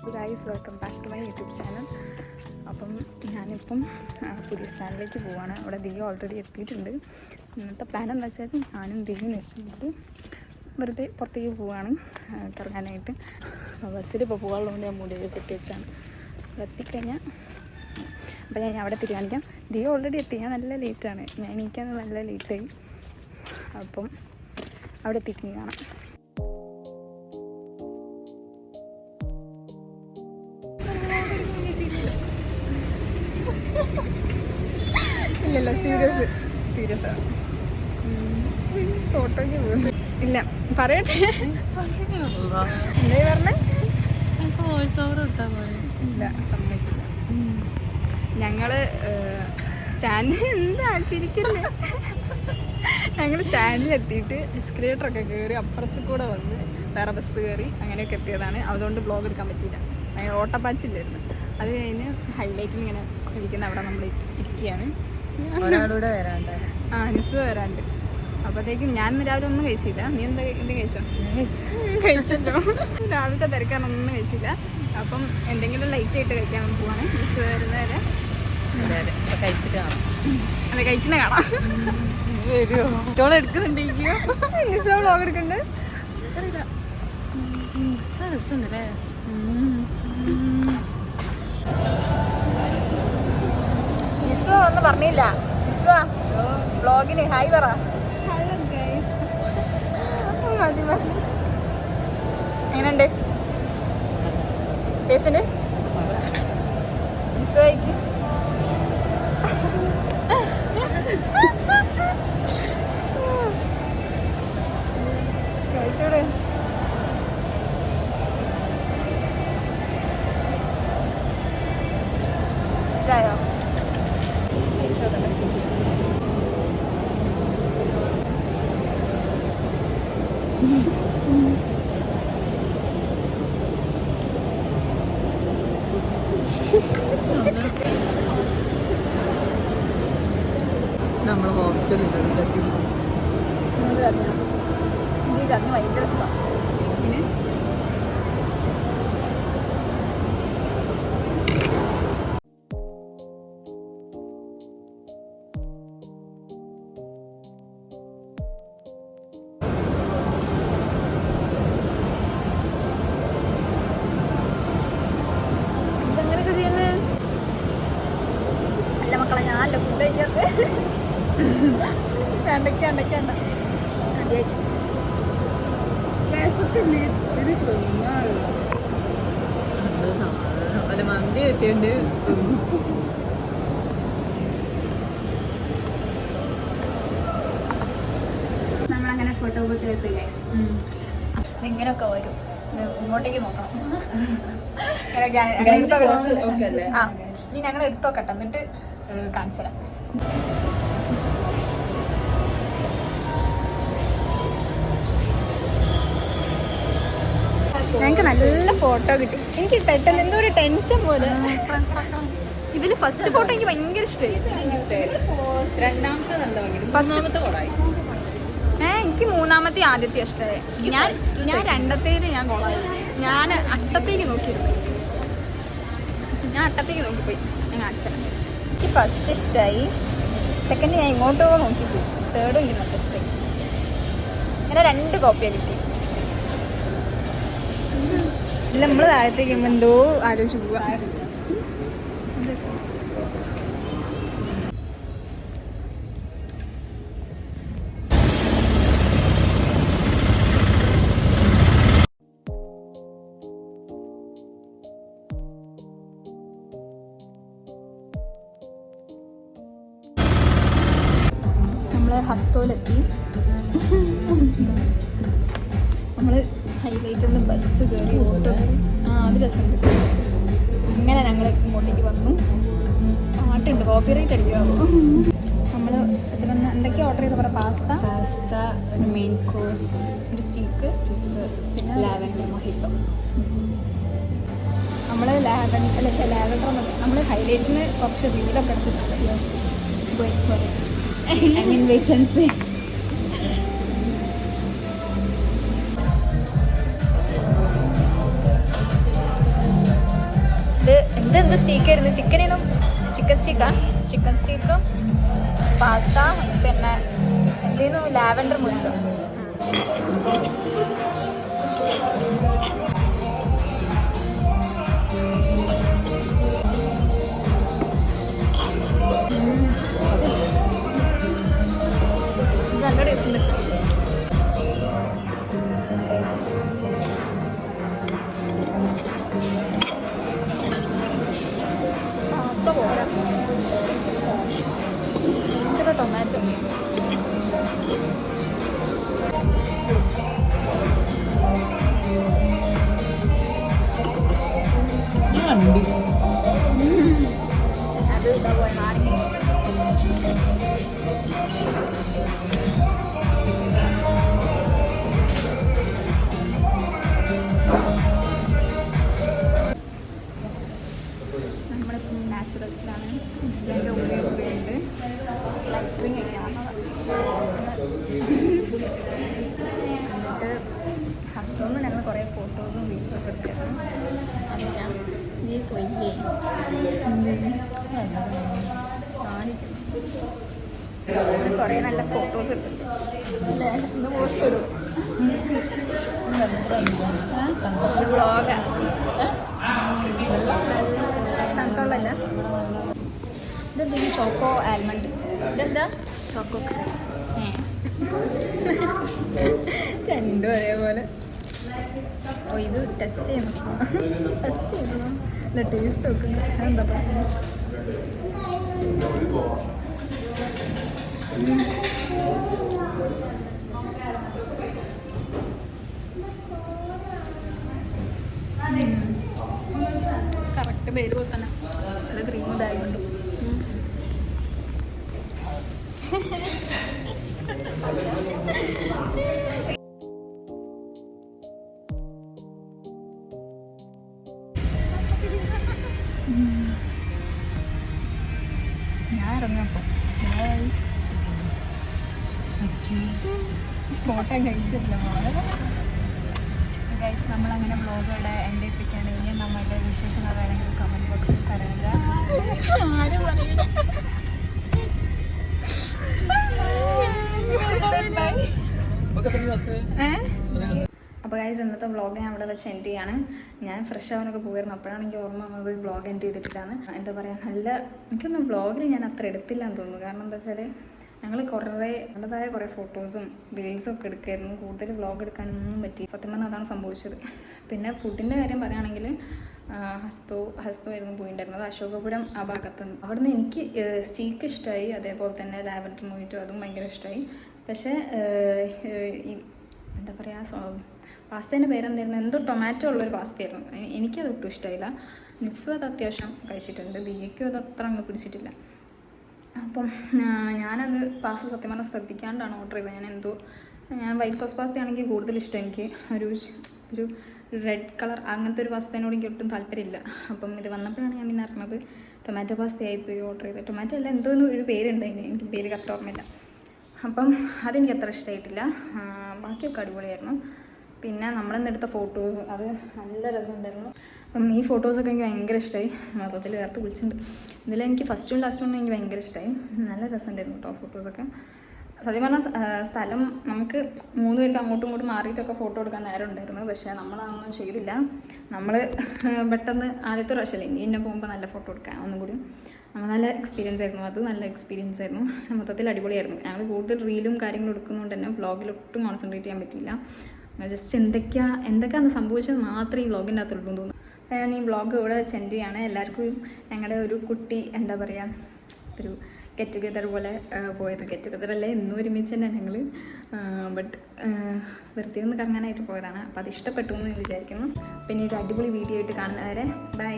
So guys, welcome back to my YouTube channel. അപ്പം ഞാനിപ്പം പുതിയ സ്റ്റാൻഡിലേക്ക് പോവാണ്. അവിടെ ദിയ ഓൾറെഡി എത്തിയിട്ടുണ്ട്. ഇന്നത്തെ പ്ലാൻ എന്താ വെച്ചാൽ ഞാനും ദിയും നെക്സ്റ്റ് വെറുതെ പുറത്തേക്ക് പോവാണ് കറങ്ങാനായിട്ട്. ബസ്സിൽ ഇപ്പോൾ പോകാനുള്ളതുകൊണ്ട് ഞാൻ മുടിയിൽ കെട്ടി വെച്ചാണ്. അവിടെ എത്തിക്കഴിഞ്ഞാൽ അപ്പോൾ ഞാൻ അവിടെ തീരുമാനിക്കാം. ദിയ ഓൾറെഡി എത്തി. ഞാൻ നല്ല ലേറ്റാണ്. ഞാൻ എനിക്കത് നല്ല ലേറ്റായി. അപ്പം അവിടെ എത്തിക്കും കാണാം. ഇല്ലല്ല, സീരിയസ് ആണ്. ഫോട്ടോയ്ക്ക് പോകുന്നു. ഇല്ല, പറയട്ടെ. എന്താ പറഞ്ഞേ? ഇല്ല, സമ്മതിക്കില്ല. ഞങ്ങള് സ്റ്റാൻഡ് എന്താ ചിരിക്കില്ലേ? ഞങ്ങൾ സ്റ്റാൻഡിലെത്തിയിട്ട് എസ്കലേറ്ററൊക്കെ കയറി അപ്പുറത്ത് കൂടെ വന്ന് വേറെ ബസ് കയറി അങ്ങനെയൊക്കെ എത്തിയതാണ്. അതുകൊണ്ട് ബ്ലോഗ് എടുക്കാൻ പറ്റിയില്ല. ഭയങ്കര ഓട്ടപ്പാച്ചില്ലായിരുന്നു. അത് കഴിഞ്ഞ് ഹൈലൈറ്റിൽ ഇങ്ങനെ ഇരിക്കുന്ന അവിടെ നമ്മൾ ഇരിക്കുകയാണ്. ഒരാളൂടെ വരാണ്ട്. നിസ് വരാണ്ട്. അപ്പോഴത്തേക്കും ഞാൻ രാവിലെ ഒന്നും കഴിച്ചില്ല. നീ എന്താ കഴിച്ചോ? കഴിച്ചല്ലോ. രാവിലത്തെ തിരക്കാനൊന്നും കഴിച്ചില്ല. അപ്പം എന്തെങ്കിലും ലൈറ്റ് ആയിട്ട് കഴിക്കാൻ പോവാണ്. നിസ് വരുന്നവരെ കഴിച്ചിട്ട് കാണാം. അതെ, കഴിക്കുന്ന കാണാം. വരുമോ എടുക്കുന്നുണ്ടെങ്കിലോ? നിസ് വ്ളോഗ് എടുക്കുന്നുണ്ട്. രസമുണ്ടല്ലേ? നിസ്വ ഒന്നും പറഞ്ഞില്ല. നിസ്വ വ്ളോഗിന് ഹായ് പറ. മതി മതി. എങ്ങനെയുണ്ട്? ടേസ്റ്റ് ഉണ്ട്? നിസ്വയ്ക്ക് കഴിച്ചൂടെ? ഇഷ്ടായോ? നമ്മൾ ഹോസ്റ്റലിൽ ചട്നി ഭയങ്കര ഇഷ്ടമാണ്. പിന്നെ ഇതെങ്ങനെയൊക്കെ ചെയ്യുന്നത്? അല്ല മക്കളെ, ഞാനല്ല ഫുഡ് കഴിക്കാത്ത. കണ്ടക്കണ്ട അല്ല, മന്തി കിട്ടിയുണ്ട്. നമ്മളങ്ങനെ ഫോട്ടോ ബൂത്ത് എത്തി ഗൈസ്. ഇങ്ങനെയൊക്കെ വരും. ഇങ്ങോട്ടേക്ക് നോക്കണം. ഇനി ഞങ്ങൾ എടുത്തോക്കട്ടെ, എന്നിട്ട് കാണിച്ചു തരാം. ഞങ്ങൾക്ക് നല്ല ഫോട്ടോ കിട്ടി. എനിക്ക് പെട്ടെന്ന് എന്തോ ഒരു ടെൻഷൻ പോലെ. ഇതിൽ ഫസ്റ്റ് ഫോട്ടോ എനിക്ക് ഭയങ്കര ഇഷ്ടമായി. രണ്ടാമത്തെ നല്ല ഭംഗി. എനിക്ക് മൂന്നാമത്തെ ആദ്യത്തെ ഇഷ്ടമായി. ഞാൻ രണ്ടത്തേല് ഞാൻ കൊള്ളായി. ഞാൻ അട്ടത്തേക്ക് നോക്കിയിരുന്നു. ഞാൻ അട്ടത്തേക്ക് നോക്കിപ്പോയി. ഞാൻ കാണിച്ചത് എനിക്ക് ഫസ്റ്റ് ഇഷ്ടമായി. സെക്കൻഡ് ഞാൻ ഇങ്ങോട്ടോ നോക്കിപ്പോയി. തേർഡും എനിക്ക് നല്ല ഇഷ്ടമായി. അങ്ങനെ 2 കോപ്പിയാണ് കിട്ടി. ഇല്ല, നമ്മൾ താഴത്തേക്ക് എന്തോ ആലോചിച്ച് പോവുക. നമ്മള് ഹസ്തോലെത്തി. നമ്മള് ഹൈലൈറ്റിൽ നിന്ന് ബസ് കയറി ഓട്ടോ കയറി. അത് രസമുണ്ട്. അങ്ങനെ ഞങ്ങൾ ഇങ്ങോട്ടേക്ക് വന്നു. പാട്ടുണ്ട്, കോപ്പിറൈറ്റ് അടിക്കാവോ? നമ്മൾ എന്തൊക്കെയാണ് ഓർഡർ ചെയ്ത പറയാം? പാസ്ത, ഒരു മെയിൻ കോഴ്സ്, ഒരു സ്റ്റീക്ക്, പിന്നെ ലാവൻഡർ മൊഹിത്തോ. നമ്മൾ ലാവൻഡർ നമ്മൾ ഹൈലൈറ്റിൽ നിന്ന് കുറച്ച് റീലൊക്കെ എടുത്തിട്ടുണ്ട്. I mean, wait and see. എന്ത് സ്റ്റീക്കായിരുന്നു? ചിക്കനും ചിക്കൻ സ്റ്റീക്കും പാസ്ത പിന്നെ എന്തേന്നു ലാവൻഡർ മുറ്റം. നല്ല ടേസ്റ്റ് ഉണ്ട്. പാസ്ത പോരാ, ടൊമാറ്റോ അത് ഇതാ നാരങ്ങ. നമ്മളിപ്പം നാച്ചുറൽസിലാണ്. ഇൻസ്റ്റൻ്റെ ഉപയോഗമുണ്ട്. ഐസ്ക്രീം കഴിക്കാൻ എന്നിട്ട് ഹസ്ബൻഡ് ഞങ്ങൾ കുറേ ഫോട്ടോസും വീഡിയോസൊക്കെ എടുത്തിരുന്നു. അതൊക്കെയാണ് ഈ കൊയ്യേ കാണിക്കുന്നു. കുറേ നല്ല ഫോട്ടോസ് എടുത്തിട്ടുണ്ട് അല്ലേ? ഒന്ന് പോസ്റ്റ് ഇടും. ബ്ലോഗാ തണുത്തുള്ളല്ല. ഇതെന്താ ചോക്കോ ആൽമണ്ട്? ഇതെന്താ ചോക്കോ ക്രീം? രണ്ടും ഒരേപോലെ. ഓ ഇത് ടെസ്റ്റ് ചെയ്യുന്നു. ഇല്ല ടേസ്റ്റ് നോക്കുന്നു. അതെന്താ പറയുന്നത്? കറക്റ്റ് പേര് പോലെ തന്നെ അത് ക്രീം ഇതായിട്ടുണ്ട്. ഞാൻ ഇറങ്ങപ്പോ ഫോട്ടോ കഴിച്ചില്ല. ഗൈസ് നമ്മളങ്ങനെ വ്ളോഗ് ഇവിടെ എൻ്റെ എത്തിക്കാണ്. ഇനി നമ്മളുടെ വിശേഷങ്ങൾ വേണമെങ്കിൽ കമൻറ്റ് ബോക്സിൽ പറയുക. ആരും പറയില്ല. അപ്പോൾ ഗൈസ് ഇന്നത്തെ വ്ളോഗ് ഞാൻ അവിടെ വെച്ച് എൻഡ് ചെയ്യാണ്. ഞാൻ ഫ്രഷ് ആവാനൊക്കെ പോയിരുന്നു. അപ്പോഴാണ് എനിക്ക് ഓർമ്മ വന്നത് വ്ളോഗ് എൻഡ് ചെയ്തിട്ടില്ലാന്ന്. എന്താ പറയുക, നല്ല എനിക്കൊന്നും വ്ളോഗിൽ ഞാൻ അത്ര എടുത്തില്ല എന്ന് തോന്നുന്നു. കാരണം എന്താ വെച്ചാൽ ഞങ്ങൾ നമ്മുടേതായ കുറേ ഫോട്ടോസും റീൽസും ഒക്കെ എടുക്കുമായിരുന്നു. കൂടുതൽ വ്ളോഗ് എടുക്കാനൊന്നും പറ്റി. സത്യം പറഞ്ഞാൽ അതാണ് സംഭവിച്ചത്. പിന്നെ ഫുഡിൻ്റെ കാര്യം പറയുകയാണെങ്കിൽ ഹസ്തോ ആയിരുന്നു പോയിട്ടുണ്ടായിരുന്നത്. അശോകപുരം ആ ഭാഗത്ത് നിന്ന്. അവിടുന്ന് എനിക്ക് സ്റ്റീക്ക് ഇഷ്ടമായി. അതേപോലെ തന്നെ ലാവൻഡർ മൊയ്റ്റോ അതും ഭയങ്കര ഇഷ്ടമായി. പക്ഷേ ഈ എന്താ പറയുക, പാസ്തേൻ്റെ പേരെന്തായിരുന്നു, എന്തോ ടൊമാറ്റോ ഉള്ളൊരു പാസ്തയായിരുന്നു. എനിക്കത് ഒട്ടും ഇഷ്ടമായില്ല. നിസ്സും അത് അത്യാവശ്യം കഴിച്ചിട്ടുണ്ട്. ദിയയ്ക്കും അത് അത്ര അങ്ങ് പിടിച്ചിട്ടില്ല. അപ്പം ഞാനത് പാസ്ത സത്യം പറഞ്ഞാൽ ശ്രദ്ധിക്കാണ്ടാണ് ഓർഡർ ചെയ്തത്. ഞാൻ വൈറ്റ് സോസ് പാസ്ത ആണെങ്കിൽ കൂടുതൽ ഇഷ്ടം. എനിക്ക് ഒരു റെഡ് കളർ അങ്ങനത്തെ ഒരു പാസ്തേനോട് എനിക്ക് ഒട്ടും താല്പര്യമില്ല. അപ്പം ഇത് വന്നപ്പോഴാണ് ഞാൻ പിന്നെ അറിഞ്ഞത് ടൊമാറ്റോ പാസ്തയായി പോയി ഓർഡർ ചെയ്തത്. ടൊമാറ്റോ അല്ല, എന്തോന്ന് ഒരു പേരുണ്ടായിന്, എനിക്ക് പേര് കറക്റ്റ് ഓർമ്മയില്ല. അപ്പം അതെനിക്ക് അത്ര ഇഷ്ടമായിട്ടില്ല. ബാക്കിയൊക്കെ അടിപൊളിയായിരുന്നു. പിന്നെ നമ്മളെന്നെടുത്ത ഫോട്ടോസ് അത് നല്ല രസമുണ്ടായിരുന്നു. അപ്പം ഈ ഫോട്ടോസൊക്കെ എനിക്ക് ഭയങ്കര ഇഷ്ടമായി. മൊത്തത്തിൽ വേർത്ത് വിളിച്ചിട്ടുണ്ട്. ഇതിലെനിക്ക് ഫസ്റ്റും ലാസ്റ്റും എനിക്ക് ഭയങ്കര ഇഷ്ടമായി. നല്ല രസമുണ്ടായിരുന്നു കേട്ടോ ഫോട്ടോസൊക്കെ. സത്യം പറഞ്ഞാൽ സ്ഥലം നമുക്ക് 3 പേർക്ക് അങ്ങോട്ടും ഇങ്ങോട്ടും മാറിയിട്ടൊക്കെ ഫോട്ടോ എടുക്കാൻ നേരം ഉണ്ടായിരുന്നു. പക്ഷേ നമ്മളതൊന്നും ചെയ്തില്ല. നമ്മൾ പെട്ടെന്ന് ആദ്യത്തെ പ്രാവശ്യമല്ലേ ഇന്നെ പോകുമ്പോൾ നല്ല ഫോട്ടോ എടുക്കാൻ ഒന്നും കൂടി നല്ല എക്സ്പീരിയൻസ് ആയിരുന്നു. അത് നല്ല എക്സ്പീരിയൻസ് ആയിരുന്നു. മൊത്തത്തിൽ അടിപൊളിയായിരുന്നു. ഞങ്ങൾ കൂടുതൽ റീലും കാര്യങ്ങളും എടുക്കുന്നതുകൊണ്ട് തന്നെ വ്ളോഗിലൊട്ടും കോൺസെൻട്രേറ്റ് ചെയ്യാൻ പറ്റില്ല. ജസ്റ്റ് എന്തൊക്കെയാണ് സംഭവിച്ചത് മാത്രമേ ഈ വ്ളോഗിൻ്റെ അകത്തുള്ളൂ എന്ന് തോന്നുന്നു. ഞാൻ ഈ വ്ളോഗ് ഇവിടെ സെൻഡ് ചെയ്യാണ്. എല്ലാവർക്കും ഞങ്ങളുടെ ഒരു കുട്ടി എന്താ പറയുക, ഒരു ഗെറ്റ് ടുഗെദർ പോലെ പോയത്. ഗെറ്റ് ടുഗെദർ അല്ലേ, ഇന്നും ഒരുമിച്ച് തന്നെ ഞങ്ങൾ. ബട്ട് വെറുതെ ഒന്ന് കറങ്ങാനായിട്ട് പോയതാണ്. അപ്പോൾ അത് ഇഷ്ടപ്പെട്ടു എന്ന് വിചാരിക്കുന്നു. പിന്നെ ഒരു അടിപൊളി വീഡിയോ ആയിട്ട് കാണുന്നവരെ ബൈ.